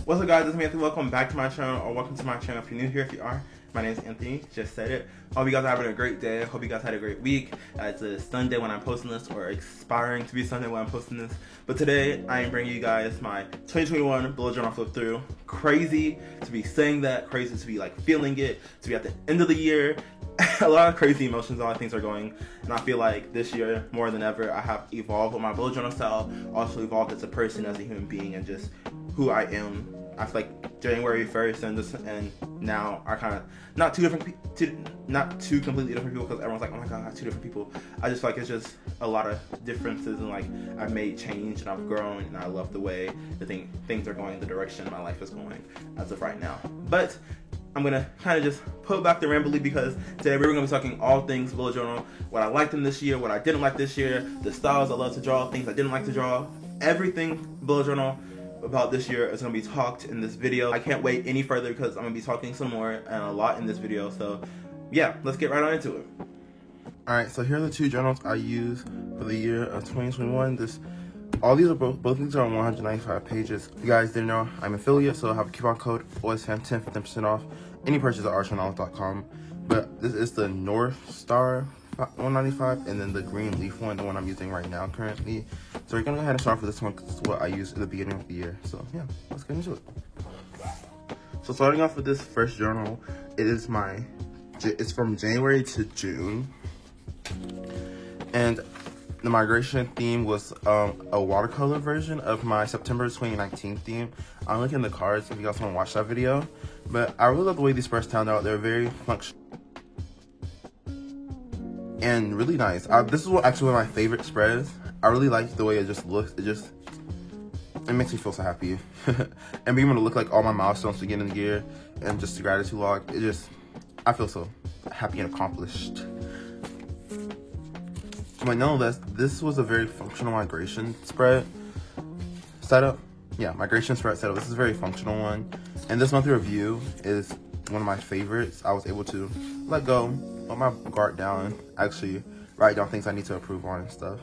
What's up, guys? This is Anthony. Welcome back to my channel, or welcome to my channel if you're new here. If you are, my name is Anthony. Just said it. Hope you guys are having a great day. Hope you guys had a great week. It's a Sunday when I'm posting this, or aspiring to be Sunday when I'm posting this. But today, I am bringing you guys my 2021 bullet journal flip through. Crazy to be saying that. Crazy to be like feeling it. To be at the end of the year. A lot of crazy emotions, a lot of things are going, and I feel like this year more than ever I have evolved with my bullet journal style, also evolved as a person, as a human being, and just who I am. I feel like January 1st and now are kind of not two completely different people, because everyone's like, oh my god, two different people. I just feel like it's just a lot of differences, and like I've made change and I've grown, and I love the way things are going, the direction my life is going as of right now. But I'm gonna kind of just pull back the rambly, because today we're gonna be talking all things bullet journal. What I liked in this year, what I didn't like this year, the styles I love to draw, things I didn't like to draw, everything bullet journal about this year is gonna be talked in this video. I can't wait any further, because I'm gonna be talking some more and a lot in this video. So yeah, let's get right on into it. Alright, so here are the two journals I use for the year of 2021. All these are both these are on 195 pages. If you guys didn't know, I'm an affiliate, so I have a coupon code OSFAM10 for 10% off any purchase at artjournal.com. But this is the North Star 195, and then the green leaf one, the one I'm using right now currently. So we're gonna go ahead and start with this one, because it's what I used at the beginning of the year. So yeah, let's get into it. So starting off with this first journal, it's from January to June, and the migration theme was a watercolor version of my September 2019 theme. I'll link in the cards if you guys want to watch that video. But I really love the way these spreads turned out. They're very functional and really nice. This is actually one of my favorite spreads. I really like the way it just looks. It makes me feel so happy. And being able to look like all my milestones to get in the year and just the gratitude log, I feel so happy and accomplished. But nonetheless, this was a very functional migration spread setup. Yeah, migration spread setup. This is a very functional one. And this monthly review is one of my favorites. I was able to let go, let my guard down, and actually write down things I need to improve on and stuff.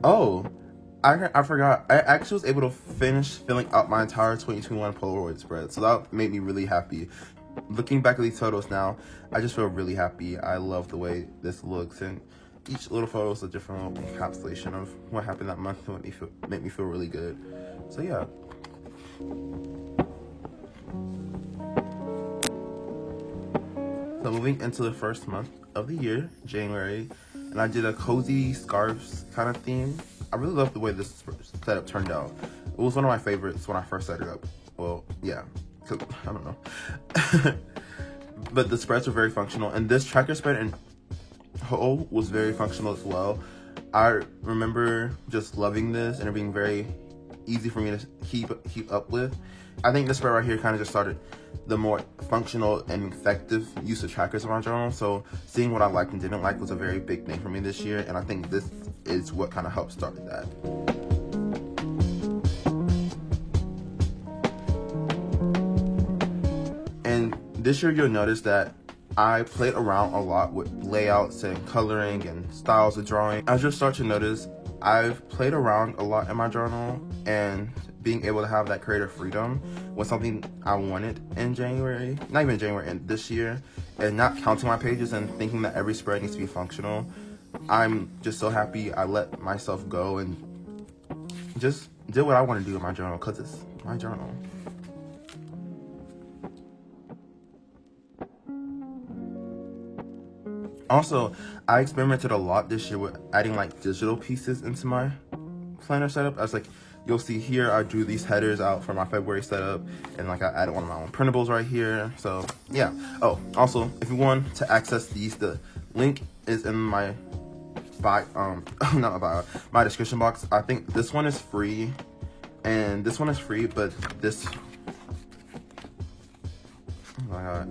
Oh, I forgot. I actually was able to finish filling out my entire 2021 Polaroid spread. So that made me really happy. Looking back at these photos now, I just feel really happy. I love the way this looks, and each little photo is a different little encapsulation of what happened that month to make me feel really good. So yeah. So moving into the first month of the year, January, and I did a cozy scarves kind of theme. I really love the way this setup turned out. It was one of my favorites when I first set it up. Well, yeah. I don't know. But the spreads were very functional, and this tracker spread in whole was very functional as well. I remember just loving this and it being very easy for me to keep up with. I think this spread right here kind of just started the more functional and effective use of trackers in my journal. So seeing what I liked and didn't like was a very big thing for me this year, and I think this is what kind of helped start that. This year, you'll notice that I played around a lot with layouts and coloring and styles of drawing. As you'll start to notice, I've played around a lot in my journal, and being able to have that creative freedom was something I wanted in January, not even January, and this year, and not counting my pages and thinking that every spread needs to be functional. I'm just so happy I let myself go and just did what I want to do in my journal, because it's my journal. Also, I experimented a lot this year with adding like digital pieces into my planner setup. I was like, you'll see here, I drew these headers out for my February setup, and like I added one of my own printables right here. So yeah. Oh, also, if you want to access these, the link is in my my description box. I think this one is free, and this one is free, but this, oh my god,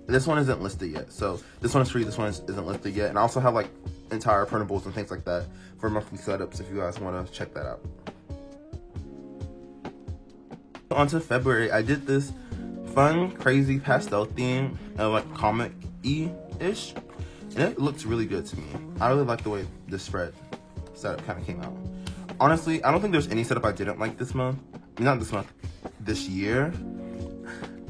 this one isn't listed yet. So this one is free, this one isn't listed yet. And I also have like entire printables and things like that for monthly setups if you guys want to check that out. On to February, I did this fun, crazy pastel theme, like comic-y-ish, and it looks really good to me. I really like the way this spread setup kind of came out. Honestly, I don't think there's any setup I didn't like this month. Not this month, this year.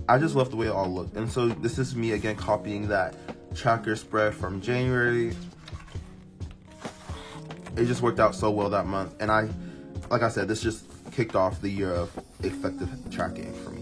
I just love the way it all looked. And so this is me again copying that tracker spread from January. It just worked out so well that month. And like I said, this just kicked off the year of effective tracking for me.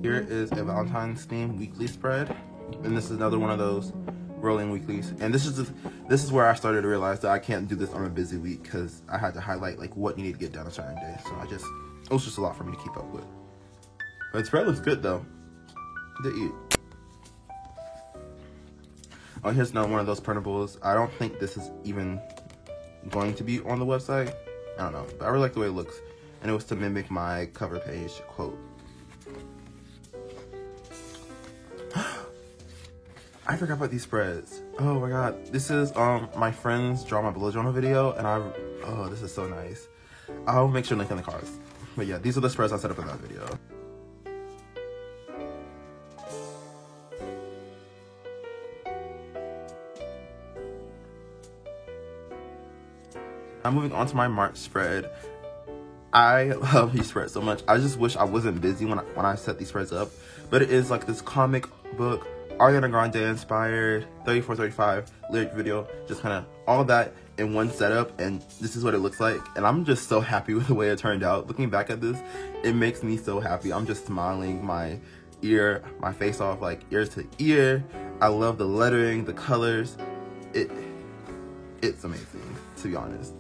Here is a Valentine's theme weekly spread. And this is another one of those rolling weeklies. And this is where I started to realize that I can't do this on a busy week because I had to highlight like what needed to get done a certain day. So it was just a lot for me to keep up with. But the spread looks good though. To eat. Oh, here's another one of those printables. I don't think this is even going to be on the website. I don't know, but I really like the way it looks. And it was to mimic my cover page quote. I forgot about these spreads. Oh my god. This is my friend's Draw My Bullet Journal video, and oh, this is so nice. I'll make sure to link in the cards. But yeah, these are the spreads I set up in that video. I'm moving on to my March spread. I love these spreads so much. I just wish I wasn't busy when I set these spreads up. But it is like this comic book, Ariana Grande inspired, 3435 lyric video, just kind of all of that in one setup, and this is what it looks like. And I'm just so happy with the way it turned out. Looking back at this, it makes me so happy. I'm just smiling my face off, like ear to ear. I love the lettering, the colors. It's amazing, to be honest.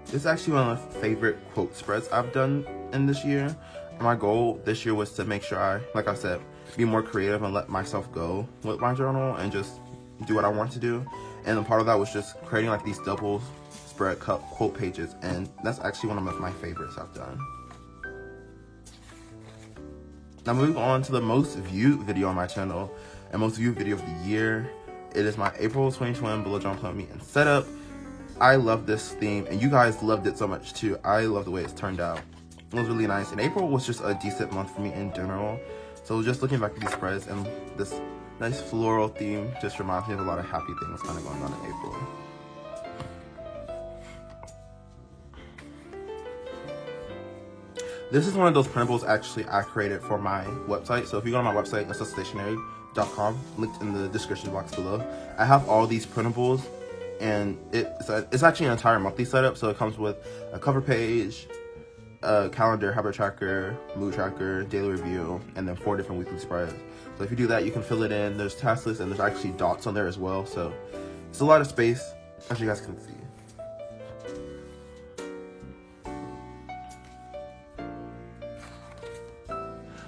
This is actually one of my favorite quote spreads I've done in this year. My goal this year was to make sure I, like I said, be more creative and let myself go with my journal and just do what I want to do. And a part of that was just creating like these double spread quote pages, and that's actually one of my favorites I've done. Now moving on to the most viewed video on my channel and most viewed video of the year. It is my April 2021 Bullet Journal Club Meet and Setup. I love this theme, and you guys loved it so much too. I love the way it's turned out. It was really nice, and April was just a decent month for me in general. So just looking back at these spreads and this nice floral theme just reminds me of a lot of happy things kind of going on in April. This is one of those printables actually I created for my website. So if you go to my website, necessastationery.com, linked in the description box below, I have all these printables. And it's actually an entire monthly setup, so it comes with a cover page, a calendar, habit tracker, mood tracker, daily review, and then 4 different weekly spreads. So if you do that, you can fill it in. There's task lists, and there's actually dots on there as well, so it's a lot of space, as you guys can see.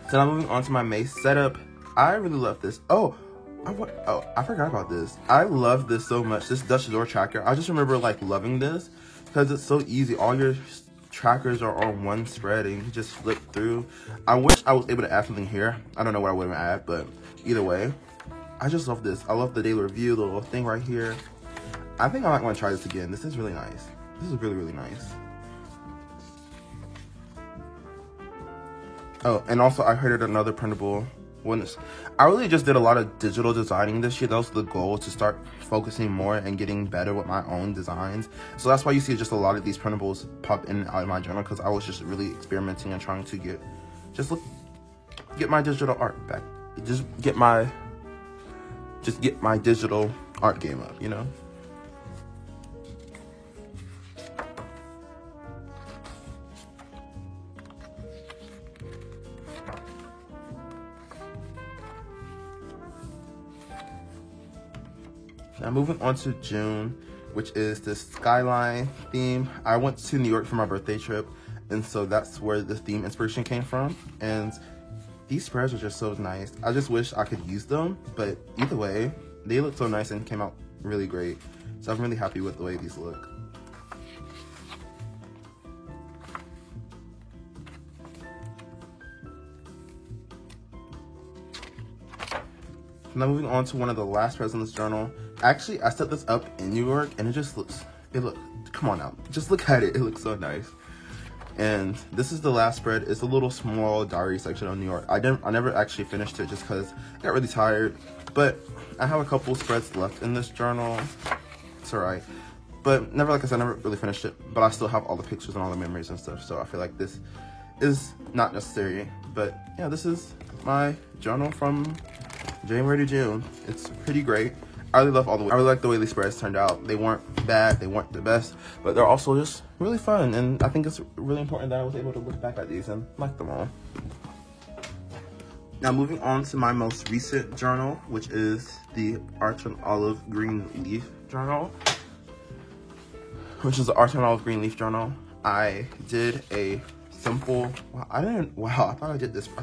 So now moving on to my May setup. I really love this. I forgot about this. I love this so much. This Dutch Door tracker. I just remember like loving this because it's so easy. All your trackers are on one spread and you can just flip through. I wish I was able to add something here. I don't know what I would add, but either way, I just love this. I love the daily review, the little thing right here. I think I might want to try this again. This is really nice. This is really, really nice. Oh, and also I heard another printable. I really just did a lot of digital designing this year. That was the goal, to start focusing more and getting better with my own designs. So that's why you see just a lot of these printables pop in and out of my journal, because I was just really experimenting and trying to get my digital art back. Get my digital art game up, you know? Now moving on to June, which is the skyline theme. I went to New York for my birthday trip, and so that's where the theme inspiration came from. And these spreads are just so nice. I just wish I could use them, but either way, they look so nice and came out really great. So I'm really happy with the way these look. Now moving on to one of the last spreads in this journal. Actually, I set this up in New York, and come on now, just look at it. It looks so nice. And this is the last spread. It's a little small diary section on New York. I never actually finished it just because I got really tired. But I have a couple spreads left in this journal. It's alright. But like I said, I never really finished it. But I still have all the pictures and all the memories and stuff. So I feel like this is not necessary. But yeah, this is my journal from January to June. It's pretty great. I really like the way these spreads turned out. They weren't bad, they weren't the best, but they're also just really fun. And I think it's really important that I was able to look back at these and like them all. Now moving on to my most recent journal, which is the Art and Olive Green Leaf journal. I thought I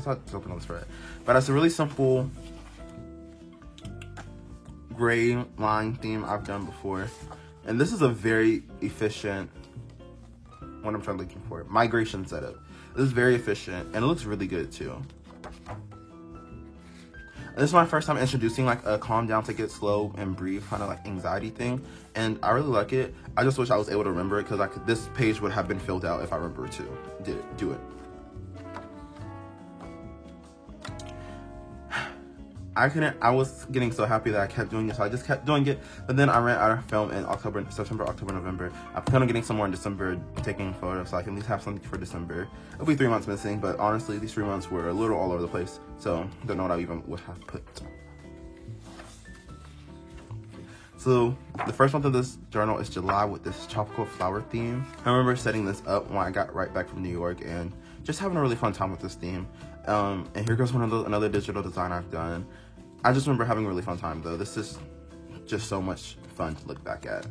thought something on the spread. But it's a really simple gray line theme I've done before. And this is a very efficient, what I'm looking for, migration setup. This is very efficient and it looks really good too. And this is my first time introducing like a calm down, take it slow and breathe kind of like anxiety thing. And I really like it. I just wish I was able to remember it because this page would have been filled out if I remember to do it. I was getting so happy that I kept doing it, so I just kept doing it. But then I ran out of film in September, October, November. I plan on getting some more in December, taking photos, so I can at least have something for December. It'll be 3 months missing, but honestly, these 3 months were a little all over the place, so don't know what I even would have put. So the first month of this journal is July with this tropical flower theme. I remember setting this up when I got right back from New York and just having a really fun time with this theme. And here goes another digital design I've done. I just remember having a really fun time though. This is just so much fun to look back at.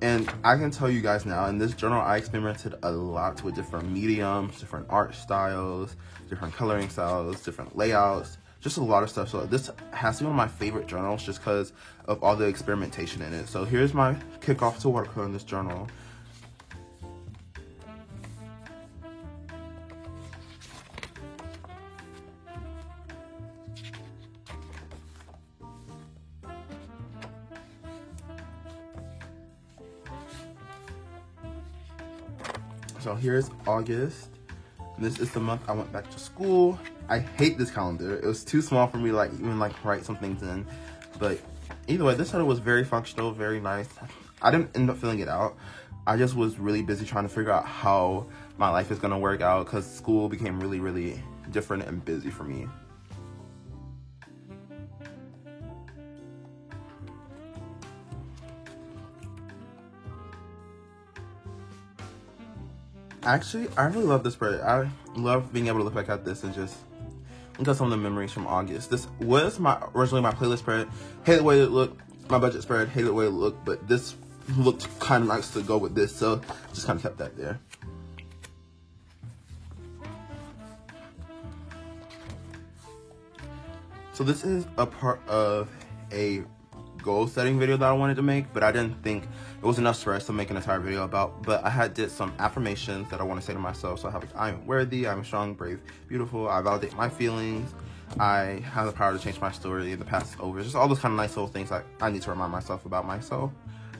And I can tell you guys now, in this journal, I experimented a lot with different mediums, different art styles, different coloring styles, different layouts, just a lot of stuff. So this has to be one of my favorite journals just because of all the experimentation in it. So here's my kickoff to watercolor in this journal. So here's August. This is the month I went back to school. I hate this calendar. It was too small for me to even write some things in. But either way, this letter was very functional, very nice. I didn't end up filling it out. I just was really busy trying to figure out how my life is gonna work out because school became really, really different and busy for me. Actually, I really love this spread. I love being able to look back at this and just look at some of the memories from August. This was originally my playlist spread. Hated the way it looked. My budget spread. Hated the way it looked, but this looked kind of nice to go with this, so just kind of kept that there. So this is a part of a goal setting video that I wanted to make, but I didn't think it was enough stress to make an entire video about. But I did some affirmations that I want to say to myself. So I have I'm worthy, I'm strong, brave, beautiful, I validate my feelings, I have the power to change my story, the past is over. Just all those kind of nice little things I need to remind myself about myself.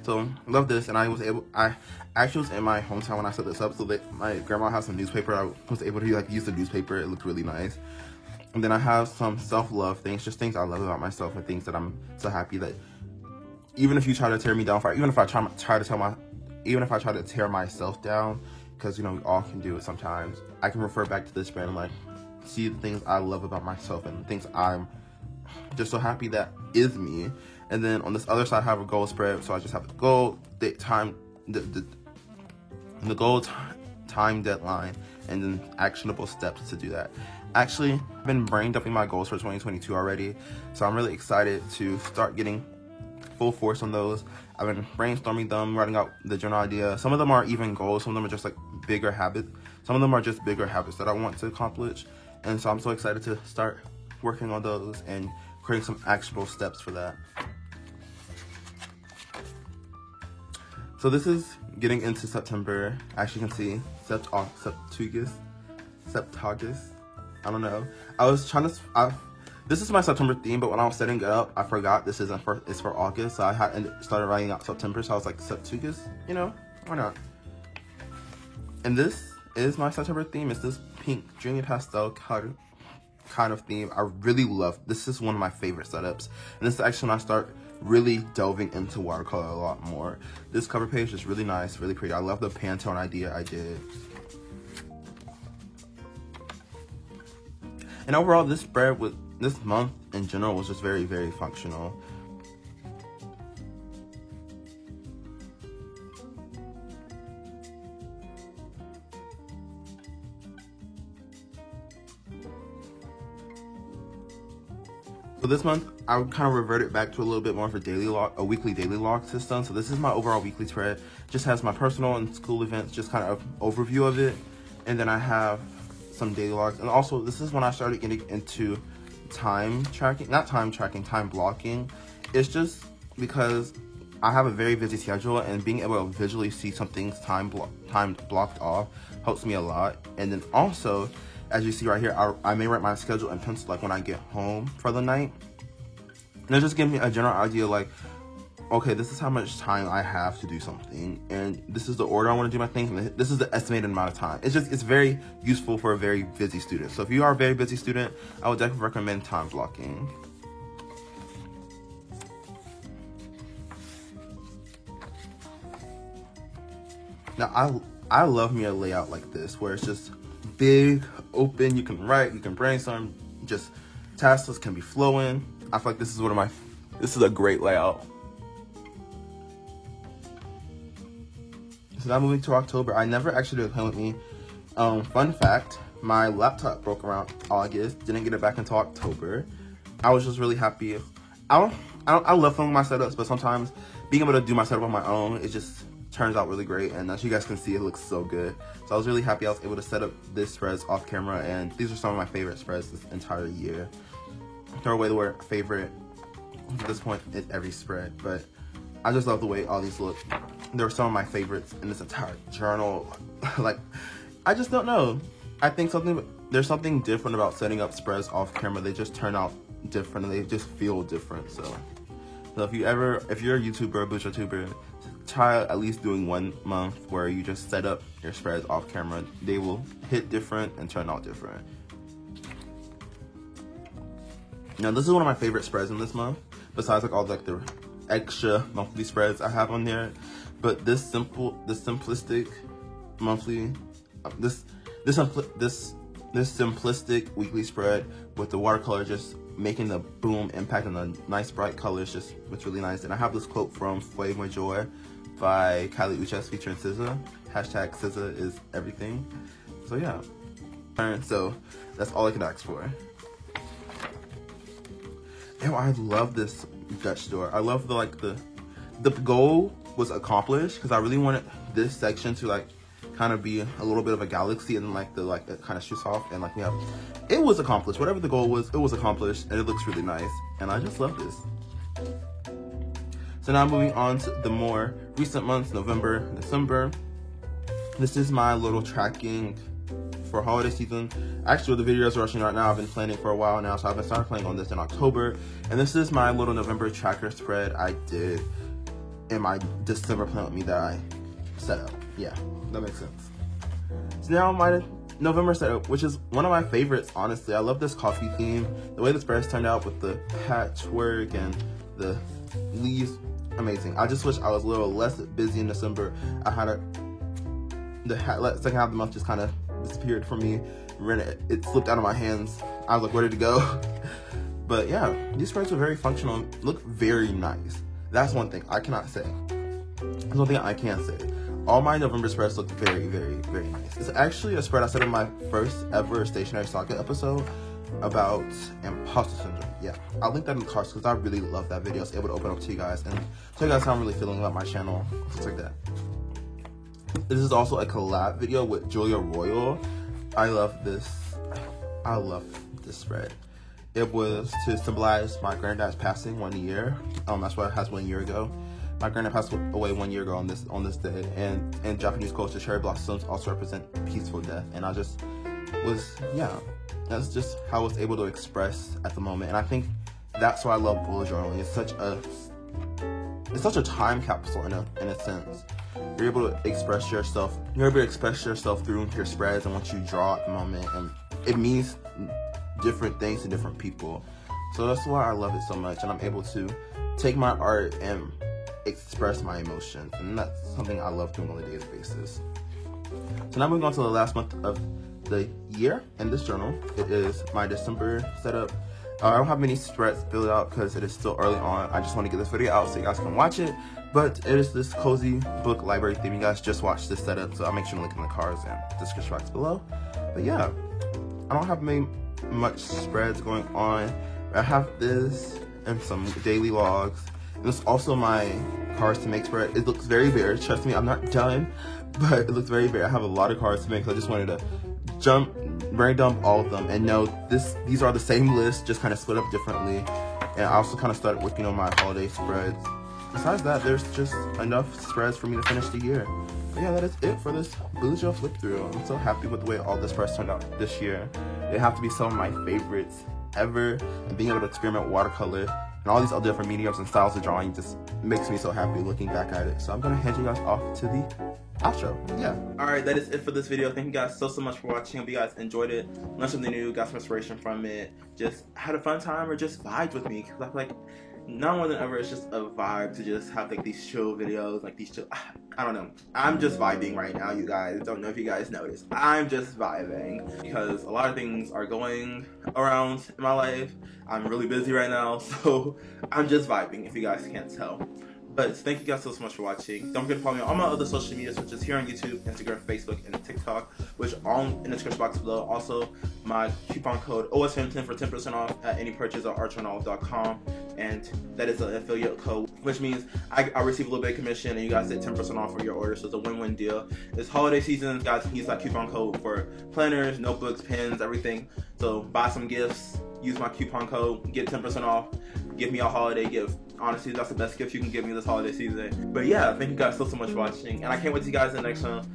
So love this, and I actually was in my hometown when I set this up, so that my grandma has some newspaper. I was able to use the newspaper. It looked really nice. And then I have some self-love things, just things I love about myself and things that I'm so happy that even if you try to tear me down, even if I try to tear myself down, because we all can do it sometimes, I can refer back to this spread and see the things I love about myself and the things I'm just so happy that is me. And then on this other side, I have a goal spread, so I just have the goal, the goal, time deadline, and then actionable steps to do that. Actually, I've been brain dumping my goals for 2022 already, so I'm really excited to start getting full force on those. I've been brainstorming them, writing out the general idea. Some of them are even goals, some of them are just bigger habits. Some of them are just bigger habits that I want to accomplish. And so I'm so excited to start working on those and creating some actionable steps for that. So this is getting into September. As you can see, Septaugust. I don't know. I was trying to. This is my September theme, but when I was setting it up, I forgot this isn't for. It's for August, so I started writing out September. So I was like, Septugus, you know, why not? And this is my September theme. It's this pink dreamy pastel kind of theme. I really love. This is one of my favorite setups, and this is actually when I start really delving into watercolor a lot more. This cover page is really nice, really pretty. I love the Pantone idea I did. And overall, this spread with this month in general was just very, very functional. So this month, I kind of reverted back to a little bit more of a weekly daily log system. So this is my overall weekly spread. Just has my personal and school events, just kind of overview of it. And then I have some daily logs. And also, this is when I started getting into time blocking. It's just because I have a very busy schedule, and being able to visually see something's time blocked off helps me a lot. And then also, as you see right here, I may write my schedule in pencil like when I get home for the night. And it just gives me a general idea like, okay, this is how much time I have to do something, and this is the order I want to do my things, and this is the estimated amount of time. It's very useful for a very busy student. So if you are a very busy student, I would definitely recommend time blocking. Now, I love me a layout like this, where it's just big, open, you can write, you can brainstorm, just tasks can be flowing. I feel like this is a great layout. So now moving to October, I never actually did a plan with me. Fun fact, my laptop broke around August, didn't get it back until October. I was just really happy. I love filming my setups, but sometimes being able to do my setup on my own, it just turns out really great, and as you guys can see, it looks so good. So I was really happy I was able to set up this spreads off camera, and these are some of my favorite spreads this entire year. Throw away the word favorite at this point in every spread, but I just love the way all these look. There were some of my favorites in this entire journal. Like, I just don't know. I think there's something different about setting up spreads off camera. They just turn out different, and they just feel different. So if you're a YouTuber or BootstrapTuber, try at least doing 1 month where you just set up your spreads off camera. They will hit different and turn out different. Now, this is one of my favorite spreads in this month, besides like all like the extra monthly spreads I have on there. But this simplistic monthly, this simplistic weekly spread with the watercolor just making the boom impact and the nice bright colors just looks really nice. And I have this quote from Fue My Joy by Kali Uchis featuring SZA. Hashtag SZA is everything. So yeah. So that's all I can ask for. And I love this Dutch door. I love the goal was accomplished because I really wanted this section to like kind of be a little bit of a galaxy, and then it kind of shoots off, and like we have, it was accomplished. Whatever the goal was, it was accomplished, and it looks really nice, and I just love this. So now moving on to the more recent months, November, December. This is my little tracking for holiday season. Actually, the videos are rushing right now. I've been planning for a while now, so I've been started planning on this in October, and this is my little November tracker spread I did in my December plan with me that I set up. Yeah, that makes sense. So now my November setup, which is one of my favorites, honestly. I love this coffee theme. The way the spreads turned out with the patchwork and the leaves, amazing. I just wish I was a little less busy in December. I had the second half of the month just kind of disappeared from me. It slipped out of my hands. I was like, where did it go? But yeah, these spreads are very functional, look very nice. That's one thing I cannot say. That's one thing I can say. All my November spreads look very, very, very nice. It's actually a spread I said in my first ever Stationery Saga episode about imposter syndrome. Yeah, I'll link that in the cards because I really love that video. I was able to open up to you guys and tell you guys how I'm really feeling about my channel, things like that. This is also a collab video with Julia Royal. I love this spread. It was to symbolize my granddad's passing 1 year. That's why it has 1 year ago. My granddad passed away 1 year ago on this day, and in Japanese culture, cherry blossoms also represent peaceful death. And I just was, yeah, that's just how I was able to express at the moment. And I think that's why I love bullet journaling. It's such a time capsule in a sense. You're able to express yourself. You're able to express yourself through your spreads and what you draw at the moment, and it means different things to different people. So that's why I love it so much, and I'm able to take my art and express my emotions, and that's something I love doing on a daily basis. So now moving on to the last month of the year in this journal. It is my December setup. I don't have many spreads filled out because it is still early on. I just want to get this video out so you guys can watch it. But it is this cozy book library theme. You guys just watched this setup, so I'll make sure to link in the cards and description box below. But yeah, I don't have much spreads going on. I have this and some daily logs. And this is also my cards to make spread. It looks very bare. Trust me, I'm not done, but it looks very bare. I have a lot of cards to make, so I just wanted to brain dump all of them, and know these are the same list, just kind of split up differently. And I also kind of started working on my holiday spreads. Besides that, there's just enough spreads for me to finish the year. But yeah, that is it for this Bullet Journal flip through. I'm so happy with the way all the spreads turned out this year. They have to be some of my favorites ever, and being able to experiment with watercolor and all these other different mediums and styles of drawing just makes me so happy looking back at it. So I'm gonna hand you guys off to the outro. Yeah. Alright, that is it for this video. Thank you guys so much for watching. Hope you guys enjoyed it, learned something new, got some inspiration from it, just had a fun time, or just vibed with me. Because I feel like now more than ever, it's just a vibe to just have like these chill videos, like these chill, I don't know. I'm just vibing right now, you guys. Don't know if you guys noticed. I'm just vibing because a lot of things are going around in my life. I'm really busy right now, so I'm just vibing, if you guys can't tell. But thank you guys so much for watching. Don't forget to follow me on all my other social medias, which is here on YouTube, Instagram, Facebook, and TikTok, which are all in the description box below. Also, my coupon code OSFM10 for 10% off at any purchase at artjournal.com. And that is an affiliate code, which means I receive a little bit of commission, and you guys get 10% off for your order. So it's a win-win deal. It's holiday season, guys. Can use that coupon code for planners, notebooks, pens, everything. So buy some gifts, use my coupon code, get 10% off. Give me a holiday gift. Honestly, that's the best gift you can give me this holiday season. But yeah, thank you guys so much for watching, and I can't wait to see you guys in the next one.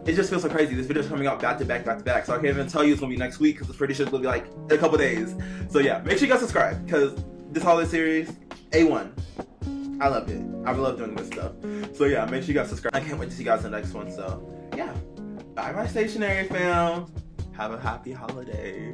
It just feels so crazy. This video's coming out back to back, so I can't even tell you it's gonna be next week, because it's pretty sure it's gonna be like in a couple days. So yeah, make sure you guys subscribe, because this holiday series, A1. I love it. I love doing this stuff. So yeah, make sure you guys subscribe. I can't wait to see you guys in the next one. So yeah, bye bye stationery fam. Have a happy holiday.